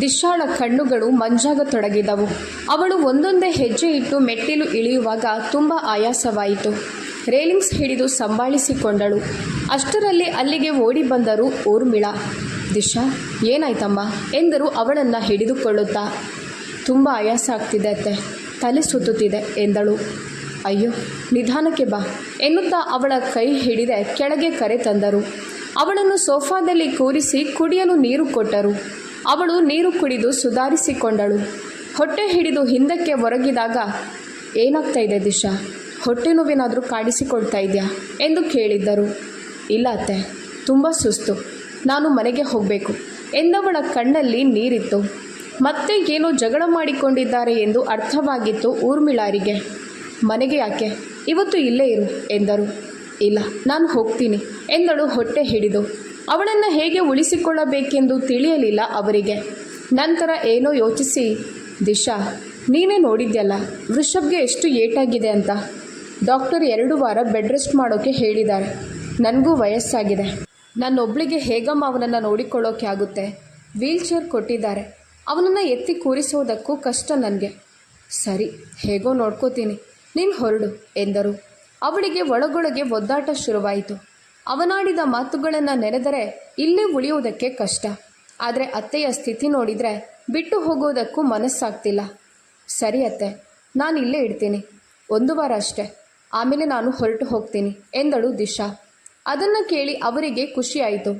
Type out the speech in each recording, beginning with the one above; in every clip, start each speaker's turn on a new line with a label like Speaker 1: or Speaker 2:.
Speaker 1: ದಿಶಾಳ ಕಣ್ಣುಗಳು ಮಂಜಾಗತೊಡಗಿದವು. ಅವಳು ಒಂದೊಂದೇ ಹೆಜ್ಜೆ ಇಟ್ಟು ಮೆಟ್ಟಿಲು ಇಳಿಯುವಾಗ ತುಂಬ ಆಯಾಸವಾಯಿತು. ರೇಲಿಂಗ್ಸ್ ಹಿಡಿದು ಸಂಭಾಳಿಸಿಕೊಂಡಳು. ಅಷ್ಟರಲ್ಲಿ ಅಲ್ಲಿಗೆ ಓಡಿ ಬಂದರು ಊರ್ಮಿಳಾ. ದಿಶಾ, ಏನಾಯ್ತಮ್ಮ ಎಂದರು ಅವಳನ್ನು ಹಿಡಿದುಕೊಳ್ಳುತ್ತಾ. ತುಂಬ ಆಯಾಸ ಆಗ್ತಿದೆ ಅತ್ತೆ, ತಲೆ ಸುತ್ತುತ್ತಿದೆ ಎಂದಳು. ಅಯ್ಯೋ, ನಿಧಾನಕ್ಕೆ ಬಾ ಎನ್ನುತ್ತಾ ಅವಳ ಕೈ ಹಿಡಿದೆ ಕೆಳಗೆ ಕರೆ ತಂದರು. ಅವಳನ್ನು ಸೋಫಾದಲ್ಲಿ ಕೂರಿಸಿ ಕುಡಿಯಲು ನೀರು ಕೊಟ್ಟರು. ಅವಳು ನೀರು ಕುಡಿದು ಸುಧಾರಿಸಿಕೊಂಡಳು. ಹೊಟ್ಟೆ ಹಿಡಿದು ಹಿಂದಕ್ಕೆ ಒರಗಿದಾಗ, ಏನಾಗ್ತಾ ಇದೆ ದಿಶಾ, ಹೊಟ್ಟೆ ನೋವೇನಾದರೂ ಕಾಡಿಸಿಕೊಳ್ತಾ ಇದೆಯಾ ಎಂದು ಕೇಳಿದ್ದರು. ಇಲ್ಲ ಅತ್ತೆ, ತುಂಬ ಸುಸ್ತು, ನಾನು ಮನೆಗೆ ಹೋಗಬೇಕು ಎಂದವಳ ಕಣ್ಣಲ್ಲಿ ನೀರಿತ್ತು. ಮತ್ತೆ ಏನೋ ಜಗಳ ಮಾಡಿಕೊಂಡಿದ್ದಾರೆ ಎಂದು ಅರ್ಥವಾಗಿತ್ತು ಊರ್ಮಿಳಾರಿಗೆ. ಮನೆಗೆ ಯಾಕೆ, ಇವತ್ತು ಇಲ್ಲೇ ಇರು ಎಂದರು. ಇಲ್ಲ, ನಾನು ಹೋಗ್ತೀನಿ ಎಂದಳು ಹೊಟ್ಟೆ ಹಿಡಿದು. ಅವಳನ್ನು ಹೇಗೆ ಉಳಿಸಿಕೊಳ್ಳಬೇಕೆಂದು ತಿಳಿಯಲಿಲ್ಲ ಅವರಿಗೆ. ನಂತರ ಏನೋ ಯೋಚಿಸಿ, ದಿಶಾ, ನೀನೇ ನೋಡಿದ್ಯಲ್ಲ ವೃಷಭ್ಗೆ ಎಷ್ಟು ಏಟಾಗಿದೆ ಅಂತ. ಡಾಕ್ಟರ್ 2 ವಾರ ಬೆಡ್ ರೆಸ್ಟ್ ಮಾಡೋಕ್ಕೆ ಹೇಳಿದ್ದಾರೆ. ನನಗೂ ವಯಸ್ಸಾಗಿದೆ, ನನ್ನೊಬ್ಳಿಗೆ ಹೇಗಮ್ಮ ಅವನನ್ನು ನೋಡಿಕೊಳ್ಳೋಕೆ ಆಗುತ್ತೆ. ವೀಲ್ ಚೇರ್ ಕೊಟ್ಟಿದ್ದಾರೆ, ಅವನನ್ನು ಎತ್ತಿ ಕೂರಿಸೋದಕ್ಕೂ ಕಷ್ಟ ನನಗೆ. ಸರಿ, ಹೇಗೋ ನೋಡ್ಕೋತೀನಿ, ನೀನು ಹೊರಡು ಎಂದರು. ಅವಳಿಗೆ ಒಳಗೊಳಗೆ ಒದ್ದಾಟ ಶುರುವಾಯಿತು. ಅವನಾಡಿದ ಮಾತುಗಳನ್ನು ನೆನೆದರೆ ಇಲ್ಲೇ ಉಳಿಯುವುದಕ್ಕೆ ಕಷ್ಟ. ಆದರೆ ಅತ್ತೆಯ ಸ್ಥಿತಿ ನೋಡಿದರೆ ಬಿಟ್ಟು ಹೋಗೋದಕ್ಕೂ ಮನಸ್ಸಾಗ್ತಿಲ್ಲ. ಸರಿ ಅತ್ತೆ, ನಾನು ಇಲ್ಲೇ ಇಡ್ತೀನಿ, 1 ವಾರ ಅಷ್ಟೆ, ಆಮೇಲೆ ನಾನು ಹೊರಟು ಹೋಗ್ತೀನಿ ಎಂದಳು ದಿಶಾ. ಅದನ್ನು ಕೇಳಿ ಅವರಿಗೆ ಖುಷಿಯಾಯಿತು.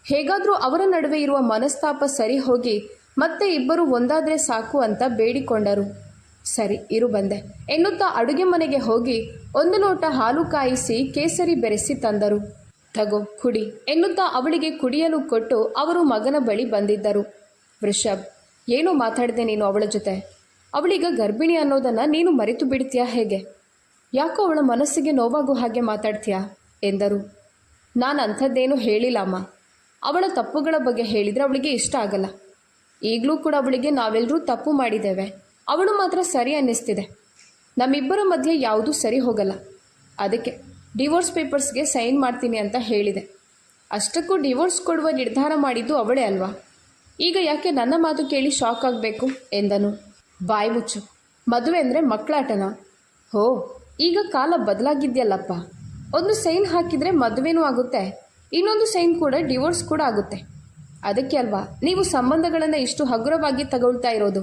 Speaker 1: ಹೇಗಾದರೂ ಅವರ ನಡುವೆ ಇರುವ ಮನಸ್ತಾಪ ಸರಿ ಹೋಗಿ ಮತ್ತೆ ಇಬ್ಬರು ಒಂದಾದರೆ ಸಾಕು ಅಂತ ಬೇಡಿಕೊಂಡರು. ಸರಿ, ಇರು ಬಂದೆ ಎನ್ನುತ್ತಾ ಅಡುಗೆ ಮನೆಗೆ ಹೋಗಿ 1 ಲೋಟ ಹಾಲು ಕಾಯಿಸಿ ಕೇಸರಿ ಬೆರೆಸಿ ತಂದರು. ತಗೋ ಕುಡಿ ಎನ್ನುತ್ತಾ ಅವಳಿಗೆ ಕುಡಿಯಲು ಕೊಟ್ಟು ಅವರು ಮಗನ ಬಳಿ ಬಂದಿದ್ದರು. ವೃಷಭ್, ಏನೋ ಮಾತಾಡಿದೆ ನೀನು ಅವಳ ಜೊತೆ. ಅವಳೀಗ ಗರ್ಭಿಣಿ ಅನ್ನೋದನ್ನು ನೀನು ಮರೆತು ಬಿಡ್ತೀಯಾ ಹೇಗೆ? ಯಾಕೋ ಅವಳ ಮನಸ್ಸಿಗೆ ನೋವಾಗೋ ಹಾಗೆ ಮಾತಾಡ್ತೀಯಾ ಎಂದರು. ನಾನು ಅಂಥದ್ದೇನೂ ಹೇಳಿಲ್ಲ ಅಮ್ಮ. ಅವಳ ತಪ್ಪುಗಳ ಬಗ್ಗೆ ಹೇಳಿದರೆ ಅವಳಿಗೆ ಇಷ್ಟ ಆಗಲ್ಲ. ಈಗಲೂ ಕೂಡ ಅವಳಿಗೆ ನಾವೆಲ್ಲರೂ ತಪ್ಪು ಮಾಡಿದ್ದೇವೆ, ಅವಳು ಮಾತ್ರ ಸರಿ ಅನ್ನಿಸ್ತಿದೆ. ನಮ್ಮಿಬ್ಬರ ಮಧ್ಯೆ ಯಾವುದೂ ಸರಿ ಹೋಗಲ್ಲ. ಅದಕ್ಕೆ ಡಿವೋರ್ಸ್ ಪೇಪರ್ಸ್ಗೆ ಸೈನ್ ಮಾಡ್ತೀನಿ ಅಂತ ಹೇಳಿದೆ. ಅಷ್ಟಕ್ಕೂ ಡಿವೋರ್ಸ್ ಕೊಡುವ ನಿರ್ಧಾರ ಮಾಡಿದ್ದು ಅವಳೇ ಅಲ್ವಾ? ಈಗ ಯಾಕೆ ನನ್ನ ಮಾತು ಕೇಳಿ ಶಾಕ್ ಆಗಬೇಕು ಎಂದನು. ಬಾಯಿ ಮುಚ್ಚು, ಮದುವೆ ಅಂದರೆ ಮಕ್ಕಳಾಟನ? ಹೋ, ಈಗ ಕಾಲ ಬದಲಾಗಿದೆಯಲ್ಲಪ್ಪ. ಒಂದು ಸೈನ್ ಹಾಕಿದರೆ ಮದುವೆನೂ ಆಗುತ್ತೆ, ಇನ್ನೊಂದು ಸೈನ್ ಕೂಡ ಡಿವೋರ್ಸ್ ಕೂಡ ಆಗುತ್ತೆ. ಅದಕ್ಕೆ ಅಲ್ವಾ ನೀವು ಸಂಬಂಧಗಳನ್ನು ಇಷ್ಟು ಹಗುರವಾಗಿ ತಗೊಳ್ತಾ ಇರೋದು.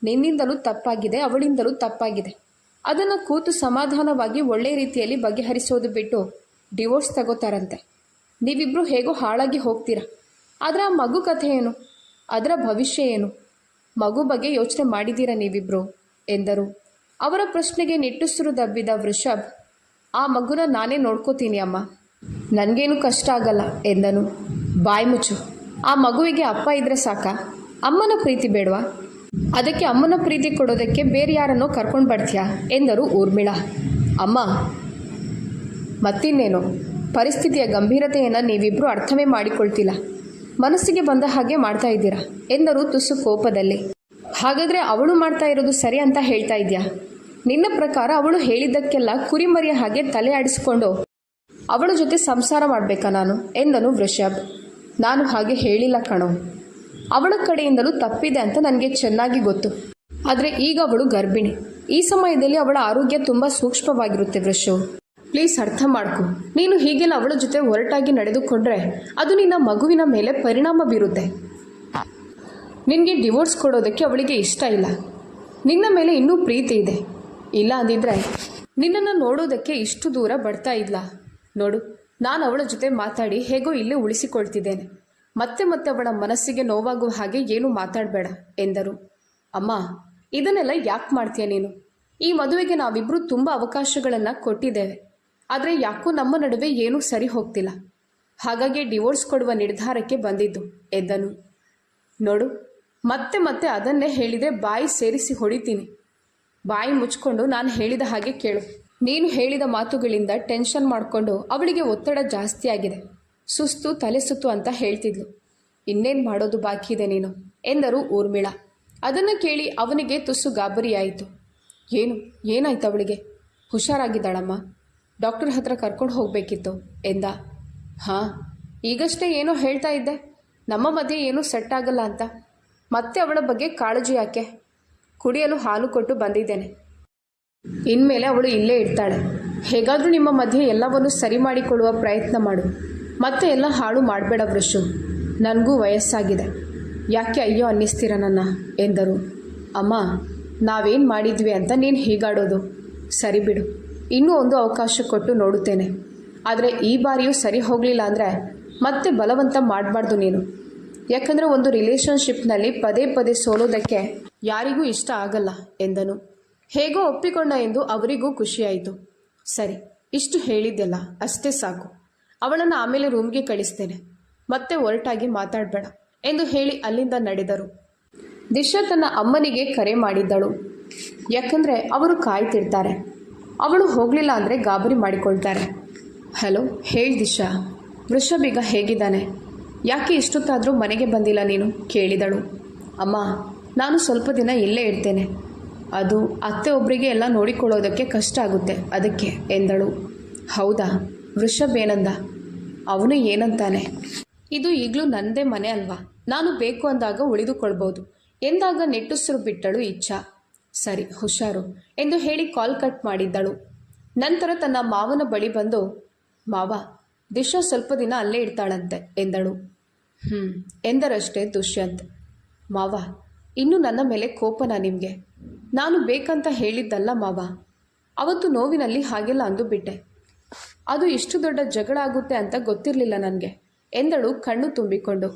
Speaker 1: ನಿನ್ನಿಂದಲೂ ತಪ್ಪಾಗಿದೆ, ಅವಳಿಂದಲೂ ತಪ್ಪಾಗಿದೆ. ಅದನ್ನು ಕೂತು ಸಮಾಧಾನವಾಗಿ ಒಳ್ಳೆಯ ರೀತಿಯಲ್ಲಿ ಬಗೆಹರಿಸೋದು ಬಿಟ್ಟು ಡಿವೋರ್ಸ್ ತಗೋತಾರಂತೆ. ನೀವಿಬ್ಬರು ಹೇಗೋ ಹಾಳಾಗಿ ಹೋಗ್ತೀರಾ. ಆದರೆ ಆ ಮಗು ಕಥೆ ಏನು? ಅದರ ಭವಿಷ್ಯ ಏನು? ಮಗು ಬಗ್ಗೆ ಯೋಚನೆ ಮಾಡಿದ್ದೀರಾ ನೀವಿಬ್ಬರು ಎಂದರು. ಅವರ ಪ್ರಶ್ನೆಗೆ ನಿಟ್ಟುಸಿರು ದಬ್ಬಿದ ವೃಷಭ್, ಆ ಮಗುನ ನಾನೇ ನೋಡ್ಕೋತೀನಿ ಅಮ್ಮ, ನನಗೇನು ಕಷ್ಟ ಆಗಲ್ಲ ಎಂದನು. ಬಾಯಿ ಮುಚ್ಚು, ಆ ಮಗುವಿಗೆ ಅಪ್ಪ ಇದ್ದರೆ ಸಾಕಾ? ಅಮ್ಮನ ಪ್ರೀತಿ ಬೇಡವಾ? ಅದಕ್ಕೆ ಅಮ್ಮನ ಪ್ರೀತಿ ಕೊಡೋದಕ್ಕೆ ಬೇರೆ ಯಾರನ್ನೋ ಕರ್ಕೊಂಡು ಬರ್ತೀಯಾ ಎಂದರು ಊರ್ಮಿಳಾ. ಅಮ್ಮ, ಮತ್ತಿನ್ನೇನು, ಪರಿಸ್ಥಿತಿಯ ಗಂಭೀರತೆಯನ್ನು ನೀವಿಬ್ಬರು ಅರ್ಥವೇ ಮಾಡಿಕೊಳ್ತಿಲ್ಲ. ಮನಸ್ಸಿಗೆ ಬಂದ ಹಾಗೆ ಮಾಡ್ತಾ ಇದ್ದೀರಾ ಎಂದರು ತುಸು ಕೋಪದಲ್ಲಿ. ಹಾಗಾದರೆ ಅವಳು ಮಾಡ್ತಾ ಇರೋದು ಸರಿ ಅಂತ ಹೇಳ್ತಾ ಇದೆಯಾ? ನಿನ್ನ ಪ್ರಕಾರ ಅವಳು ಹೇಳಿದ್ದಕ್ಕೆಲ್ಲ ಕುರಿಮರಿಯ ಹಾಗೆ ತಲೆ ಆಡಿಸಿಕೊಂಡು ಅವಳ ಜೊತೆ ಸಂಸಾರ ಮಾಡಬೇಕಾ ನಾನು ಎಂದನು ವೃಷಭ್. ನಾನು ಹಾಗೆ ಹೇಳಿಲ್ಲ ಕಣೋ. ಅವಳ ಕಡೆಯಿಂದಲೂ ತಪ್ಪಿದೆ ಅಂತ ನನಗೆ ಚೆನ್ನಾಗಿ ಗೊತ್ತು. ಆದರೆ ಈಗ ಅವಳು ಗರ್ಭಿಣಿ. ಈ ಸಮಯದಲ್ಲಿ ಅವಳ ಆರೋಗ್ಯ ತುಂಬ ಸೂಕ್ಷ್ಮವಾಗಿರುತ್ತೆ ವೃಷಭ್. ಪ್ಲೀಸ್ ಅರ್ಥ ಮಾಡ್ಕೊ. ನೀನು ಹೀಗೆಲ್ಲ ಅವಳ ಜೊತೆ ಹೊರಟಾಗಿ ನಡೆದುಕೊಂಡ್ರೆ ಅದು ನಿನ್ನ ಮಗುವಿನ ಮೇಲೆ ಪರಿಣಾಮ ಬೀರುತ್ತೆ. ನಿನಗೆ ಡಿವೋರ್ಸ್ ಕೊಡೋದಕ್ಕೆ ಅವಳಿಗೆ ಇಷ್ಟ ಇಲ್ಲ. ನಿನ್ನ ಮೇಲೆ ಇನ್ನೂ ಪ್ರೀತಿ ಇದೆ. ಇಲ್ಲ ಅಂದಿದ್ರೆ ನಿನ್ನನ್ನು ನೋಡೋದಕ್ಕೆ ಇಷ್ಟು ದೂರ ಬರ್ತಾ ಇಲ್ಲ. ನೋಡು, ನಾನು ಅವಳ ಜೊತೆ ಮಾತಾಡಿ ಹೇಗೋ ಇಲ್ಲೇ ಉಳಿಸಿಕೊಳ್ತಿದ್ದೇನೆ. ಮತ್ತೆ ಮತ್ತೆ ಅವಳ ಮನಸ್ಸಿಗೆ ನೋವಾಗುವ ಹಾಗೆ ಏನೂ ಮಾತಾಡಬೇಡ ಎಂದರು. ಅಮ್ಮ, ಇದನ್ನೆಲ್ಲ ಯಾಕೆ ಮಾಡ್ತೀಯ ನೀನು? ಈ ಮದುವೆಗೆ ನಾವಿಬ್ಬರು ತುಂಬ ಅವಕಾಶಗಳನ್ನು ಕೊಟ್ಟಿದ್ದೇವೆ. ಆದರೆ ಯಾಕೋ ನಮ್ಮ ನಡುವೆ ಏನೂ ಸರಿ ಹೋಗ್ತಿಲ್ಲ. ಹಾಗಾಗಿ ಡಿವೋರ್ಸ್ ಕೊಡುವ ನಿರ್ಧಾರಕ್ಕೆ ಬಂದಿದ್ದು ಎಂದನು. ನೋಡು, ಮತ್ತೆ ಮತ್ತೆ ಅದನ್ನೇ ಹೇಳಿದರೆ ಬಾಯಿ ಸೇರಿಸಿ ಹೊಡಿತೀನಿ. ಬಾಯಿ ಮುಚ್ಕೊಂಡು ನಾನು ಹೇಳಿದ ಹಾಗೆ ಕೇಳು. ನೀನು ಹೇಳಿದ ಮಾತುಗಳಿಂದ ಟೆನ್ಷನ್ ಮಾಡಿಕೊಂಡು ಅವಳಿಗೆ ಒತ್ತಡ ಜಾಸ್ತಿ ಆಗಿದೆ. ಸುಸ್ತು, ತಲೆ ಸುತ್ತು ಅಂತ ಹೇಳ್ತಿದ್ಲು. ಇನ್ನೇನು ಮಾಡೋದು ಬಾಕಿ ಇದೆ ನೀನು ಎಂದರು ಊರ್ಮಿಳಾ. ಅದನ್ನು ಕೇಳಿ ಅವನಿಗೆ ತುಸು ಗಾಬರಿಯಾಯಿತು. ಏನಾಯ್ತು ಅವಳಿಗೆ? ಹುಷಾರಾಗಿದ್ದಾಳಮ್ಮ, ಡಾಕ್ಟರ್ ಹತ್ರ ಕರ್ಕೊಂಡು ಹೋಗಬೇಕಿತ್ತು ಎಂದ. ಹಾಂ, ಈಗಷ್ಟೇ ಏನೋ ಹೇಳ್ತಾ ಇದ್ದೆ, ನಮ್ಮ ಮಧ್ಯೆ ಏನೂ ಸೆಟ್ ಆಗಲ್ಲ ಅಂತ. ಮತ್ತೆ ಅವಳ ಬಗ್ಗೆ ಕಾಳಜಿ ಯಾಕೆ? ಕುಡಿಯಲು ಹಾಲು ಕೊಟ್ಟು ಬಂದಿದ್ದೇನೆ. ಇನ್ಮೇಲೆ ಅವಳು ಇಲ್ಲೇ ಇರ್ತಾಳೆ. ಹೇಗಾದರೂ ನಿಮ್ಮ ಮಧ್ಯೆ ಎಲ್ಲವನ್ನು ಸರಿ ಮಾಡಿಕೊಳ್ಳುವ ಪ್ರಯತ್ನ ಮಾಡು. ಮತ್ತೆ ಎಲ್ಲ ಹಾಳು ಮಾಡಬೇಡ ವೃಷು. ನನಗೂ ವಯಸ್ಸಾಗಿದೆ. ಯಾಕೆ ಅಯ್ಯೋ ಅನ್ನಿಸ್ತೀರ ನನ್ನ ಎಂದರು. ಅಮ್ಮ, ನಾವೇನು ಮಾಡಿದ್ವಿ ಅಂತ ನೀನು ಹೀಗಾಡೋದು? ಸರಿ ಬಿಡು, ಇನ್ನೂ ಒಂದು ಅವಕಾಶ ಕೊಟ್ಟು ನೋಡುತ್ತೇನೆ. ಆದರೆ ಈ ಬಾರಿಯೂ ಸರಿ ಹೋಗಲಿಲ್ಲ ಅಂದರೆ ಮತ್ತೆ ಬಲವಂತ ಮಾಡಬಾರ್ದು ನೀನು. ಯಾಕಂದರೆ ಒಂದು ರಿಲೇಷನ್ಶಿಪ್ನಲ್ಲಿ ಪದೇ ಪದೇ ಸೋಲೋದಕ್ಕೆ ಯಾರಿಗೂ ಇಷ್ಟ ಆಗಲ್ಲ ಎಂದನು. ಹೇಗೋ ಒಪ್ಪಿಕೊಂಡ ಎಂದು ಅವರಿಗೂ ಖುಷಿಯಾಯಿತು. ಸರಿ, ಇಷ್ಟು ಹೇಳಿದ್ದೆಲ್ಲ ಅಷ್ಟೇ ಸಾಕು. ಅವಳನ್ನು ಆಮೇಲೆ ರೂಮ್ಗೆ ಕಳಿಸ್ತೇನೆ. ಮತ್ತೆ ಒರಟಾಗಿ ಮಾತಾಡಬೇಡ ಎಂದು ಹೇಳಿ ಅಲ್ಲಿಂದ ನಡೆದರು. ದಿಶಾ ತನ್ನ ಅಮ್ಮನಿಗೆ ಕರೆ ಮಾಡಿದ್ದಳು. ಯಾಕಂದರೆ ಅವರು ಕಾಯ್ತಿರ್ತಾರೆ. ಅವಳು ಹೋಗಲಿಲ್ಲ ಅಂದರೆ ಗಾಬರಿ ಮಾಡಿಕೊಳ್ತಾರೆ. ಹಲೋ, ಹೇಳಿ ದಿಶಾ. ವೃಷಭ್ ಈಗ ಹೇಗಿದ್ದಾನೆ? ಯಾಕೆ ಇಷ್ಟೊತ್ತಾದರೂ ಮನೆಗೆ ಬಂದಿಲ್ಲ ನೀನು ಕೇಳಿದಳು. ಅಮ್ಮ, ನಾನು ಸ್ವಲ್ಪ ದಿನ ಇಲ್ಲೇ ಇರ್ತೇನೆ. ಅದು ಅತ್ತೆ ಒಬ್ಬರಿಗೆ ಎಲ್ಲ ನೋಡಿಕೊಳ್ಳೋದಕ್ಕೆ ಕಷ್ಟ ಆಗುತ್ತೆ, ಅದಕ್ಕೆ ಎಂದಳು. ಹೌದಾ? ವೃಷಭ್ ಏನಂದ? ಅವನು ಏನಂತಾನೆ? ಇದು ಈಗಲೂ ನನ್ನದೇ ಮನೆ ಅಲ್ವಾ, ನಾನು ಬೇಕು ಅಂದಾಗ ಉಳಿದುಕೊಳ್ಬೋದು ಎಂದಾಗ ನೆಟ್ಟುಸಿರು ಬಿಟ್ಟಳು ಇಚ್ಛಾ. ಸರಿ, ಹುಷಾರು ಎಂದು ಹೇಳಿ ಕಾಲ್ ಕಟ್ ಮಾಡಿದ್ದಳು. ನಂತರ ತನ್ನ ಮಾವನ ಬಳಿ ಬಂದು, ಮಾವ, ದಿಶಾ ಸ್ವಲ್ಪ ದಿನ ಅಲ್ಲೇ ಇರ್ತಾಳಂತೆ ಎಂದಳು. ಎಂದರಷ್ಟೇ ದುಷ್ಯಂತ್. ಮಾವ, ಇನ್ನು ನನ್ನ ಮೇಲೆ ಕೋಪನಾ ನಿಮಗೆ? ನಾನು ಬೇಕಂತ ಹೇಳಿದ್ದಲ್ಲ ಮಾವ. ಅವತ್ತು ನೋವಿನಲ್ಲಿ ಹಾಗೆಲ್ಲ ಅಂದುಬಿಟ್ಟೆ. ಅದು ಇಷ್ಟು ದೊಡ್ಡ ಜಗಳ ಆಗುತ್ತೆ ಅಂತ ಗೊತ್ತಿರಲಿಲ್ಲ ನನಗೆ ಎಂದಳು ಕಣ್ಣು ತುಂಬಿಕೊಂಡು.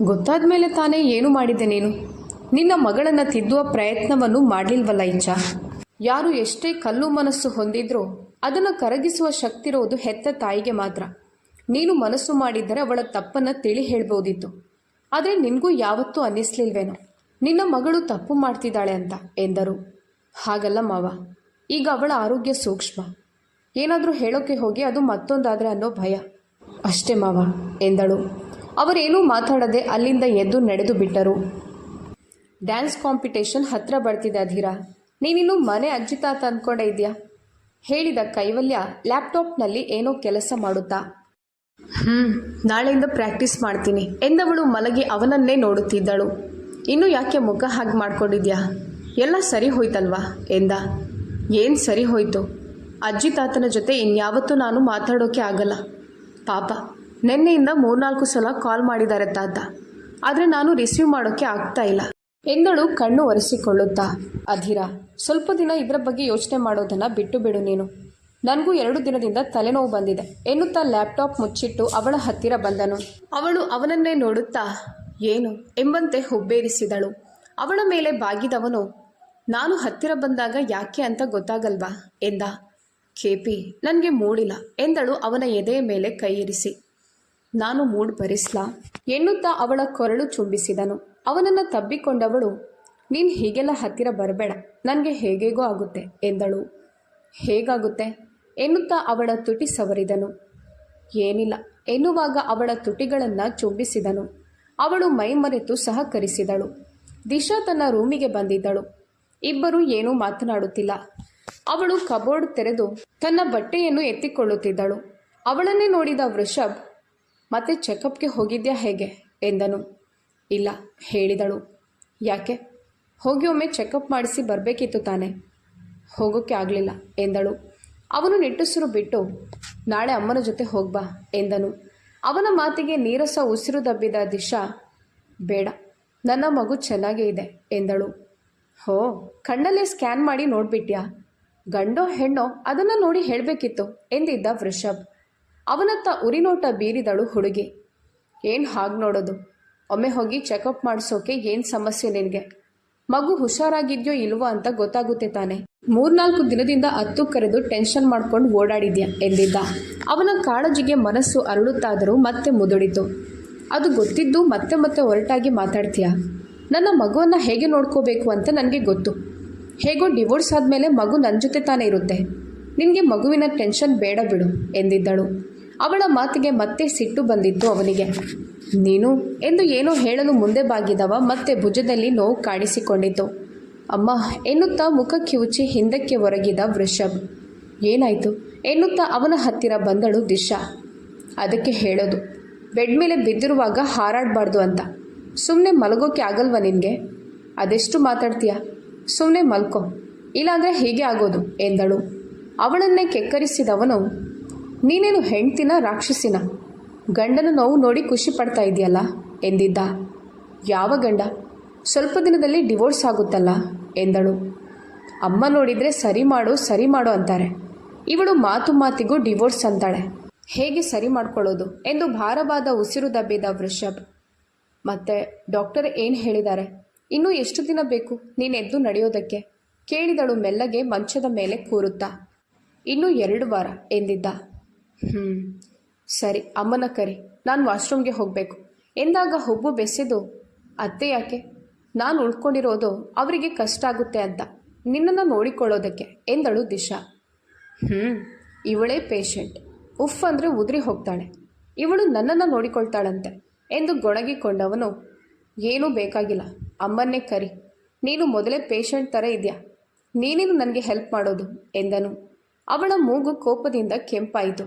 Speaker 1: ಗೊತ್ತಾದ ಮೇಲೆ ತಾನೇ ಏನು ಮಾಡಿದೆ ನೀನು? ನಿನ್ನ ಮಗಳನ್ನು ತಿದ್ದುವ ಪ್ರಯತ್ನವನ್ನು ಮಾಡಲಿಲ್ವಲ್ಲ ಇಚ್ಛಾ? ಯಾರು ಎಷ್ಟೇ ಕಲ್ಲು ಮನಸ್ಸು ಹೊಂದಿದ್ರೂ ಅದನ್ನು ಕರಗಿಸುವ ಶಕ್ತಿ ಇರೋದು ಹೆತ್ತ ತಾಯಿಗೆ ಮಾತ್ರ. ನೀನು ಮನಸ್ಸು ಮಾಡಿದ್ದರೆ ಅವಳ ತಪ್ಪನ್ನು ತಿಳಿ ಹೇಳ್ಬೋದಿತ್ತು. ಆದರೆ ನಿನಗೂ ಯಾವತ್ತೂ ಅನ್ನಿಸ್ಲಿಲ್ವೇನೋ ನಿನ್ನ ಮಗಳು ತಪ್ಪು ಮಾಡ್ತಿದ್ದಾಳೆ ಅಂತ ಎಂದರು. ಹಾಗಲ್ಲ ಮಾವ, ಈಗ ಅವಳ ಆರೋಗ್ಯ ಸೂಕ್ಷ್ಮ. ಏನಾದರೂ ಹೇಳೋಕ್ಕೆ ಹೋಗಿ ಅದು ಮತ್ತೊಂದಾದರೆ ಅನ್ನೋ ಭಯ ಅಷ್ಟೇ ಮಾವ ಎಂದಳು. ಅವರೇನೂ ಮಾತಾಡದೆ ಅಲ್ಲಿಂದ ಎದ್ದು ನಡೆದು ಬಿಟ್ಟರು. ಡ್ಯಾನ್ಸ್ ಕಾಂಪಿಟೇಷನ್ ಹತ್ರ ಬರ್ತಿದೆ ಅಧೀರ. ನೀನಿನ್ನು ಮನೆ ಅಜ್ಜಿ ತಾತ ಅಂದ್ಕೊಂಡೇ ಇದೆಯಾ ಹೇಳಿದ ಕೈವಲ್ಯ ಲ್ಯಾಪ್ಟಾಪ್ನಲ್ಲಿ ಏನೋ ಕೆಲಸ ಮಾಡುತ್ತಾ. ನಾಳೆಯಿಂದ ಪ್ರಾಕ್ಟೀಸ್ ಮಾಡ್ತೀನಿ ಎಂದವಳು ಮಲಗಿ ಅವನನ್ನೇ ನೋಡುತ್ತಿದ್ದಳು. ಇನ್ನೂ ಯಾಕೆ ಮುಖ ಹಾಗೆ ಮಾಡ್ಕೊಂಡಿದ್ಯಾ? ಎಲ್ಲ ಸರಿ ಹೋಯ್ತಲ್ವಾ ಎಂದ. ಏನು ಸರಿ ಹೋಯ್ತು? ಅಜ್ಜಿ ತಾತನ ಜೊತೆ ಇನ್ಯಾವತ್ತೂ ನಾನು ಮಾತಾಡೋಕೆ ಆಗಲ್ಲ. ಪಾಪ, ನಿನ್ನೆಯಿಂದ 3-4 ಸಲ ಕಾಲ್ ಮಾಡಿದ್ದಾರೆ ತಾತ. ಆದರೆ ನಾನು ರಿಸೀವ್ ಮಾಡೋಕ್ಕೆ ಆಗ್ತಾ ಇಲ್ಲ ಎಂದಳು ಕಣ್ಣು ಒರೆಸಿಕೊಳ್ಳುತ್ತಾ. ಅಧೀರ, ಸ್ವಲ್ಪ ದಿನ ಇದರ ಬಗ್ಗೆ ಯೋಚನೆ ಮಾಡೋದನ್ನು ಬಿಟ್ಟು ಬಿಡು ನೀನು. ನನಗೂ 2 ದಿನದಿಂದ ತಲೆನೋವು ಬಂದಿದೆ ಎನ್ನುತ್ತಾ ಲ್ಯಾಪ್ಟಾಪ್ ಮುಚ್ಚಿಟ್ಟು ಅವಳ ಹತ್ತಿರ ಬಂದನು. ಅವಳು ಅವನನ್ನೇ ನೋಡುತ್ತಾ ಏನು ಎಂಬಂತೆ ಹುಬ್ಬೇರಿಸಿದಳು. ಅವಳ ಮೇಲೆ ಬಾಗಿದವನು, ನಾನು ಹತ್ತಿರ ಬಂದಾಗ ಯಾಕೆ ಅಂತ ಗೊತ್ತಾಗಲ್ವಾ ಎಂದ. ಕೇಪಿ, ನನಗೆ ಮೂಡಿಲ್ಲ ಎಂದಳು ಅವನ ಎದೆಯ ಮೇಲೆ ಕೈ ಇರಿಸಿ. ನಾನು ಮೂಡ್ ಭರಿಸ್ಲಾ ಎನ್ನುತ್ತಾ ಅವಳ ಕೊರಳು ಚುಂಬಿಸಿದನು. ಅವನನ್ನು ತಬ್ಬಿಕೊಂಡವಳು, ನೀನು ಹೀಗೆಲ್ಲ ಹತ್ತಿರ ಬರಬೇಡ, ನನಗೆ ಹೇಗೇಗೋ ಆಗುತ್ತೆ ಎಂದಳು. ಹೇಗಾಗುತ್ತೆ ಎನ್ನುತ್ತಾ ಅವಳ ತುಟಿ ಸವರಿದನು. ಏನಿಲ್ಲ ಎನ್ನುವಾಗ ಅವಳ ತುಟಿಗಳನ್ನು ಚುಂಬಿಸಿದನು. ಅವಳು ಮೈ ಮರೆತು ಸಹಕರಿಸಿದಳು. ದಿಶಾ ತನ್ನ ರೂಮಿಗೆ ಬಂದಿದ್ದಳು. ಇಬ್ಬರು ಏನೂ ಮಾತನಾಡುತ್ತಿಲ್ಲ. ಅವಳು ಕಬೋರ್ಡ್ ತೆರೆದು ತನ್ನ ಬಟ್ಟೆಯನ್ನು ಎತ್ತಿಕೊಳ್ಳುತ್ತಿದ್ದಳು. ಅವಳನ್ನೇ ನೋಡಿದ ವೃಷಭ್, ಮತ್ತೆ ಚೆಕಪ್ಗೆ ಹೋಗಿದ್ಯಾ ಹೇಗೆ ಎಂದನು. ಇಲ್ಲ ಹೇಳಿದಳು. ಯಾಕೆ? ಹೋಗಿ ಒಮ್ಮೆ ಚೆಕಪ್ ಮಾಡಿಸಿ ಬರಬೇಕಿತ್ತು ತಾನೆ. ಹೋಗೋಕ್ಕೆ ಆಗಲಿಲ್ಲ ಎಂದಳು. ಅವನು ನಿಟ್ಟುಸಿರು ಬಿಟ್ಟು, ನಾಳೆ ಅಮ್ಮನ ಜೊತೆ ಹೋಗ್ಬಾ ಎಂದನು. ಅವನ ಮಾತಿಗೆ ನೀರಸ ಉಸಿರು ದಬ್ಬಿದ ದಿಶಾ, ಬೇಡ, ನನ್ನ ಮಗು ಚೆನ್ನಾಗೇ ಇದೆ ಎಂದಳು. ಹೋ, ಕಣ್ಣಲ್ಲೇ ಸ್ಕ್ಯಾನ್ ಮಾಡಿ ನೋಡ್ಬಿಟ್ಯಾ? ಗಂಡೋ ಹೆಣ್ಣೋ ಅದನ್ನು ನೋಡಿ ಹೇಳಬೇಕಿತ್ತು ಎಂದಿದ್ದ ವೃಷಭ್. ಅವನತ್ತ ಉರಿನೋಟ ಬೀರಿದಳು ಹುಡುಗಿ. ಏನು ಹಾಗೆ ನೋಡೋದು? ಒಮ್ಮೆ ಹೋಗಿ ಚೆಕಪ್ ಮಾಡಿಸೋಕೆ ಏನು ಸಮಸ್ಯೆ ನಿನಗೆ? ಮಗು ಹುಷಾರಾಗಿದ್ಯೋ ಇಲ್ವೋ ಅಂತ ಗೊತ್ತಾಗುತ್ತೆ ತಾನೆ. 3-4 ದಿನದಿಂದ ಅತ್ತು ಕರೆದು ಟೆನ್ಷನ್ ಮಾಡ್ಕೊಂಡು ಓಡಾಡಿದ್ಯಾ ಎಂದಿದ್ದ. ಅವನ ಕಾಳಜಿಗೆ ಮನಸ್ಸು ಅರಳುತ್ತಾದರೂ ಮತ್ತೆ ಮುದುಡಿತು. ಅದು ಗೊತ್ತಿದ್ದು ಮತ್ತೆ ಮತ್ತೆ ಹೊರಟಾಗಿ ಮಾತಾಡ್ತೀಯಾ? ನನ್ನ ಮಗುವನ್ನು ಹೇಗೆ ನೋಡ್ಕೋಬೇಕು ಅಂತ ನನಗೆ ಗೊತ್ತು. ಹೇಗೋ ಡಿವೋರ್ಸ್ ಆದಮೇಲೆ ಮಗು ನನ್ನ ಜೊತೆ ತಾನೇ ಇರುತ್ತೆ. ನಿನಗೆ ಮಗುವಿನ ಟೆನ್ಷನ್ ಬೇಡ ಬಿಡು ಎಂದಿದ್ದಳು. ಅವಳ ಮಾತಿಗೆ ಮತ್ತೆ ಸಿಟ್ಟು ಬಂದಿತ್ತು ಅವನಿಗೆ. ನೀನು ಎಂದು ಏನೋ ಹೇಳಲು ಮುಂದೆ ಬಾಗಿದವ ಮತ್ತೆ ಭುಜದಲ್ಲಿ ನೋವು ಕಾಣಿಸಿಕೊಂಡಿತು. ಅಮ್ಮ ಎನ್ನುತ್ತಾ ಮುಖ ಕಿವುಚಿ ಹಿಂದಕ್ಕೆ ಒರಗಿದ ವೃಷಭ್. ಏನಾಯಿತು ಎನ್ನುತ್ತಾ ಅವನ ಹತ್ತಿರ ಬಂದಳು ದಿಶಾ. ಅದಕ್ಕೆ ಹೇಳೋದು, ಬೆಡ್ ಮೇಲೆ ಬಿದ್ದಿರುವಾಗ ಹಾರಾಡಬಾರ್ದು ಅಂತ. ಸುಮ್ಮನೆ ಮಲಗೋಕೆ ಆಗಲ್ವ ನಿನಗೆ? ಅದೆಷ್ಟು ಮಾತಾಡ್ತೀಯ? ಸುಮ್ಮನೆ ಮಲ್ಕೋ, ಇಲ್ಲಾಂದರೆ ಹೀಗೆ ಆಗೋದು ಎಂದಳು. ಅವಳನ್ನೇ ಕೆಕ್ಕರಿಸಿದವನು, ನೀನೇನು ಹೆಂಡ್ತಿನ ರಾಕ್ಷಸಿನ? ಗಂಡನ ನೋವು ನೋಡಿ ಖುಷಿ ಪಡ್ತಾ ಇದೆಯಲ್ಲ ಎಂದಿದ್ದ. ಯಾವ ಗಂಡ? ಸ್ವಲ್ಪ ದಿನದಲ್ಲಿ ಡಿವೋರ್ಸ್ ಆಗುತ್ತಲ್ಲ ಎಂದಳು. ಅಮ್ಮ ನೋಡಿದರೆ ಸರಿ ಮಾಡು ಅಂತಾರೆ. ಇವಳು ಮಾತು ಮಾತಿಗೂ ಡಿವೋರ್ಸ್ ಅಂತಾಳೆ. ಹೇಗೆ ಸರಿ ಮಾಡ್ಕೊಳ್ಳೋದು ಎಂದು ಭಾರವಾದ ಉಸಿರು ದಬ್ಬಿದ ವೃಷಭ್. ಮತ್ತೆ ಡಾಕ್ಟರ್ ಏನು ಹೇಳಿದ್ದಾರೆ? ಇನ್ನೂ ಎಷ್ಟು ದಿನ ಬೇಕು ನೀನು ಎದ್ದು ನಡೆಯೋದಕ್ಕೆ ಕೇಳಿದಳು ಮೆಲ್ಲಗೆ ಮಂಚದ ಮೇಲೆ ಕೂರುತ್ತಾ. ಇನ್ನೂ 2 ವಾರ ಎಂದಿದ್ದ. ಸರಿ, ಅಮ್ಮನ ಕರಿ, ನಾನು ವಾಶ್ರೂಮ್ಗೆ ಹೋಗಬೇಕು ಎಂದಾಗ ಹುಬ್ಬು ಬೆಸೆದು, ಅತ್ತೆ ಯಾಕೆ? ನಾನು ಉಳ್ಕೊಂಡಿರೋದು ಅವರಿಗೆ ಕಷ್ಟ ಆಗುತ್ತೆ ಅಂತ, ನಿನ್ನನ್ನು ನೋಡಿಕೊಳ್ಳೋದಕ್ಕೆ ಎಂದಳು ದಿಶಾ. ಇವಳೇ ಪೇಷಂಟ್, ಉಫ್ ಅಂದರೆ ಉದುರಿ ಹೋಗ್ತಾಳೆ, ಇವಳು ನನ್ನನ್ನು ನೋಡಿಕೊಳ್ತಾಳಂತೆ ಎಂದು ಗೊಣಗಿಕೊಂಡವನು, ಏನೂ ಬೇಕಾಗಿಲ್ಲ, ಅಮ್ಮನ್ನೇ ಕರಿ, ನೀನು ಮೊದಲೇ ಪೇಷಂಟ್ ಥರ ಇದೆಯಾ, ನೀನೇನು ನನಗೆ ಹೆಲ್ಪ್ ಮಾಡೋದು ಎಂದನು. ಅವಳ ಮೂಗು ಕೋಪದಿಂದ ಕೆಂಪಾಯಿತು.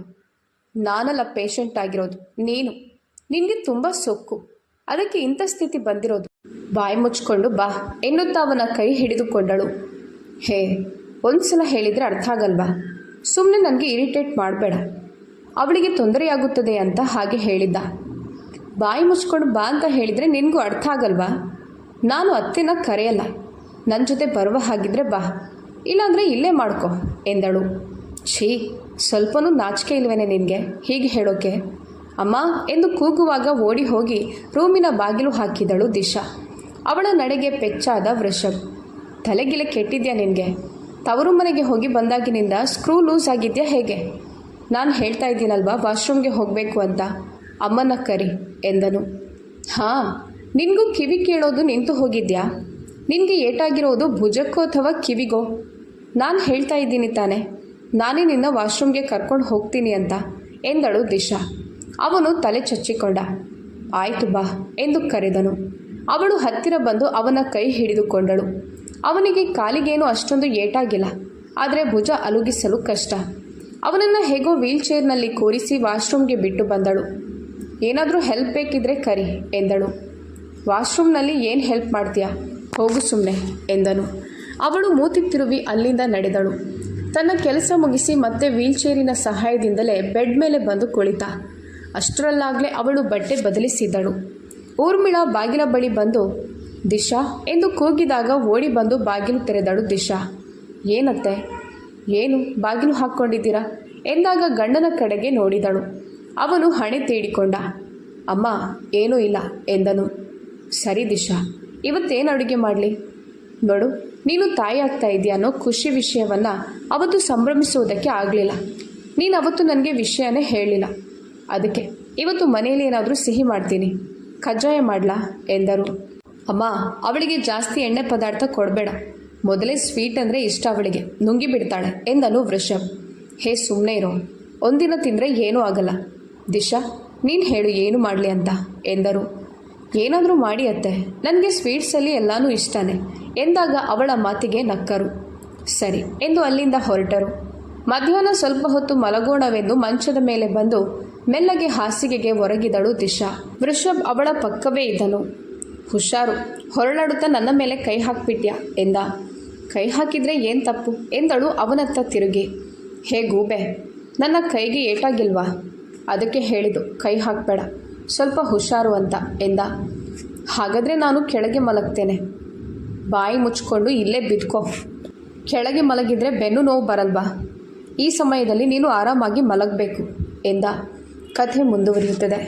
Speaker 1: ನಾನಲ್ಲ ಪೇಷಂಟ್ ಆಗಿರೋದು, ನಿನಗೆ ತುಂಬ ಸೊಕ್ಕು, ಅದಕ್ಕೆ ಇಂಥ ಸ್ಥಿತಿ ಬಂದಿರೋದು. ಬಾಯಿ ಮುಚ್ಕೊಂಡು ಬಾ ಎನ್ನುತ್ತಾ ಅವನ ಕೈ ಹಿಡಿದುಕೊಂಡಳು. ಹೇ, ಒಂದ್ಸಲ ಹೇಳಿದರೆ ಅರ್ಥ ಆಗಲ್ವಾ? ಸುಮ್ಮನೆ ನನಗೆ ಇರಿಟೇಟ್ ಮಾಡಬೇಡ, ಅವಳಿಗೆ ತೊಂದರೆಯಾಗುತ್ತದೆ ಅಂತ ಹಾಗೆ ಹೇಳಿದ್ದ. ಬಾಯಿ ಮುಚ್ಕೊಂಡು ಬಾ ಅಂತ ಹೇಳಿದರೆ ನಿನಗೂ ಅರ್ಥ ಆಗಲ್ವಾ? ನಾನು ಅತ್ತೆನ ಕರೆಯಲ್ಲ, ನನ್ನ ಜೊತೆ ಬರುವ ಹಾಗಿದ್ರೆ ಬಾ, ಇಲ್ಲಾಂದರೆ ಇಲ್ಲೇ ಮಾಡ್ಕೊ ಎಂದಳು. ಛೀ, ಸ್ವಲ್ಪನೂ ನಾಚಿಕೆ ಇಲ್ವೇನೆ ನಿನಗೆ ಹೀಗೆ ಹೇಳೋಕೆ? ಅಮ್ಮ ಎಂದು ಕೂಗುವಾಗ ಓಡಿ ಹೋಗಿ ರೂಮಿನ ಬಾಗಿಲು ಹಾಕಿದಳು ದಿಶಾ. ಅವಳ ನಡೆಗೆ ಪೆಚ್ಚಾದ ವೃಷಭ್. ತಲೆಗಿಲೆ ಕೆಟ್ಟಿದ್ಯಾ ನಿನಗೆ? ತವರು ಮನೆಗೆ ಹೋಗಿ ಬಂದಾಗಿನಿಂದ ಸ್ಕ್ರೂ ಲೂಸ್ ಆಗಿದೆಯಾ ಹೇಗೆ? ನಾನು ಹೇಳ್ತಾ ಇದ್ದೀನಲ್ವಾ ವಾಶ್ರೂಮ್ಗೆ ಹೋಗಬೇಕು ಅಂತ, ಅಮ್ಮನ ಕರಿ ಎಂದನು. ಹಾಂ, ನಿನಗೂ ಕಿವಿ ಕೇಳೋದು ನಿಂತು ಹೋಗಿದ್ಯಾ? ನಿನಗೆ ಏಟಾಗಿರೋದು ಭುಜಕ್ಕೋ ಅಥವಾ ಕಿವಿಗೋ? ನಾನು ಹೇಳ್ತಾ ಇದ್ದೀನಿ ತಾನೆ, ನಾನೇ ನಿನ್ನ ವಾಶ್ರೂಮ್ಗೆ ಕರ್ಕೊಂಡು ಹೋಗ್ತೀನಿ ಅಂತ ಎಂದಳು ದಿಶಾ. ಅವನು ತಲೆ ಚಚ್ಚಿಕೊಂಡ. ಆಯಿತು ಬಾ ಎಂದು ಕರೆದನು. ಅವಳು ಹತ್ತಿರ ಬಂದು ಅವನ ಕೈ ಹಿಡಿದುಕೊಂಡಳು. ಅವನಿಗೆ ಕಾಲಿಗೇನು ಅಷ್ಟೊಂದು ಏಟಾಗಿಲ್ಲ, ಆದರೆ ಭುಜ ಅಲುಗಿಸಲು ಕಷ್ಟ. ಅವನನ್ನು ಹೇಗೋ ವೀಲ್ಚೇರ್ನಲ್ಲಿ ಕೂರಿಸಿ ವಾಶ್ರೂಮ್ಗೆ ಬಿಟ್ಟು ಬಂದಳು. ಏನಾದರೂ ಹೆಲ್ಪ್ ಬೇಕಿದ್ರೆ ಕರಿ ಎಂದಳು. ವಾಶ್ರೂಮ್ನಲ್ಲಿ ಏನು ಹೆಲ್ಪ್ ಮಾಡ್ತೀಯಾ? ಹೋಗು ಸುಮ್ಮನೆ ಎಂದನು. ಅವಳು ಮೂತಿ ತಿರುವಿ ಅಲ್ಲಿಂದ ನಡೆದಳು. ತನ್ನ ಕೆಲಸ ಮುಗಿಸಿ ಮತ್ತೆ ವೀಲ್ಚೇರಿನ ಸಹಾಯದಿಂದಲೇ ಬೆಡ್ ಮೇಲೆ ಬಂದು ಕುಳಿತ. ಅಷ್ಟರಲ್ಲಾಗಲೇ ಅವಳು ಬಟ್ಟೆ ಬದಲಿಸಿದ್ದಳು. ಊರ್ಮಿಳಾ ಬಾಗಿಲ ಬಳಿ ಬಂದು ದಿಶಾ ಎಂದು ಕೂಗಿದಾಗ ಓಡಿ ಬಂದು ಬಾಗಿಲು ತೆರೆದಳು ದಿಶಾ. ಏನತ್ತೆ? ಏನು ಬಾಗಿಲು ಹಾಕ್ಕೊಂಡಿದ್ದೀರಾ ಎಂದಾಗ ಗಂಡನ ಕಡೆಗೆ ನೋಡಿದಳು. ಅವನು ಹಣೆ ತೀಡಿಕೊಂಡ. ಅಮ್ಮ, ಏನೂ ಇಲ್ಲ ಎಂದನು. ಸರಿ ದಿಶಾ, ಇವತ್ತೇನು ಅಡುಗೆ ಮಾಡಲಿ? ನೋಡು, ನೀನು ತಾಯಿ ಆಗ್ತಾ ಇದೆಯಾ ಅನ್ನೋ ಖುಷಿ ವಿಷಯವನ್ನು ಅವತ್ತು ಸಂಭ್ರಮಿಸುವುದಕ್ಕೆ ಆಗಲಿಲ್ಲ. ನೀನು ಅವತ್ತು ನನಗೆ ವಿಷಯನೇ ಹೇಳಲಿಲ್ಲ, ಅದಕ್ಕೆ ಇವತ್ತು ಮನೆಯಲ್ಲಿ ಏನಾದರೂ ಸಿಹಿ ಮಾಡ್ತೀನಿ. ಕಜ್ಜಾಯ ಮಾಡಲಾ ಎಂದರು. ಅಮ್ಮ, ಅವಳಿಗೆ ಜಾಸ್ತಿ ಎಣ್ಣೆ ಪದಾರ್ಥ ಕೊಡಬೇಡ, ಮೊದಲೇ ಸ್ವೀಟ್ ಅಂದರೆ ಇಷ್ಟ ಅವಳಿಗೆ, ನುಂಗಿ ಬಿಡ್ತಾಳೆ ಎಂದನು ವೃಷಭ್. ಹೇ ಸುಮ್ಮನೆ ಇರೋ, ಒಂದಿನ ತಿಂದರೆ ಏನೂ ಆಗಲ್ಲ. ದಿಶಾ, ನೀನು ಹೇಳು ಏನು ಮಾಡಲಿ ಅಂತ ಎಂದರು. ಏನಾದರೂ ಮಾಡಿ ಅತ್ತೆ, ನನಗೆ ಸ್ವೀಟ್ಸಲ್ಲಿ ಎಲ್ಲನೂ ಇಷ್ಟನೇ ಎಂದಾಗ ಅವಳ ಮಾತಿಗೆ ನಕ್ಕರು. ಸರಿ ಎಂದು ಅಲ್ಲಿಂದ ಹೊರಟರು. ಮಧ್ಯಾಹ್ನ ಸ್ವಲ್ಪ ಹೊತ್ತು ಮಲಗೋಣವೆಂದು ಮಂಚದ ಮೇಲೆ ಬಂದು ಮೆಲ್ಲಗೆ ಹಾಸಿಗೆಗೆ ಒರಗಿದಳು ದಿಶಾ. ವೃಷಭ್ ಅವಳ ಪಕ್ಕವೇ ಇದ್ದನು. ಹುಷಾರು, ಹೊರಳಾಡುತ್ತಾ ನನ್ನ ಮೇಲೆ ಕೈ ಹಾಕ್ಬಿಟ್ಯಾ ಎಂದ. ಕೈ ಹಾಕಿದರೆ ಏನು ತಪ್ಪು ಎಂದಳು ಅವನತ್ತ ತಿರುಗಿ. ಹೇ ಗೂಬೆ, ನನ್ನ ಕೈಗೆ ಏಟಾಗಿಲ್ವಾ? ಅದಕ್ಕೆ ಹೇಳಿದು ಕೈ ಹಾಕಬೇಡ, ಸ್ವಲ್ಪ ಹುಷಾರು ಅಂತ ಎಂದ. ಹಾಗಾದರೆ ನಾನು ಕೆಳಗೆ ಮಲಗ್ತೇನೆ. ಬಾಯಿ ಮುಚ್ಕೊಂಡು ಇಲ್ಲೇ ಬಿದ್ಕೋ. ಕೆಳಗೆ ಮಲಗಿದರೆ ಬೆನ್ನು ನೋವು ಬರಲ್ವಾ? ಈ ಸಮಯದಲ್ಲಿ ನೀನು ಆರಾಮಾಗಿ ಮಲಗಬೇಕು ಎಂದ. ಕಥೆ ಮುಂದುವರಿಯುತ್ತದೆ.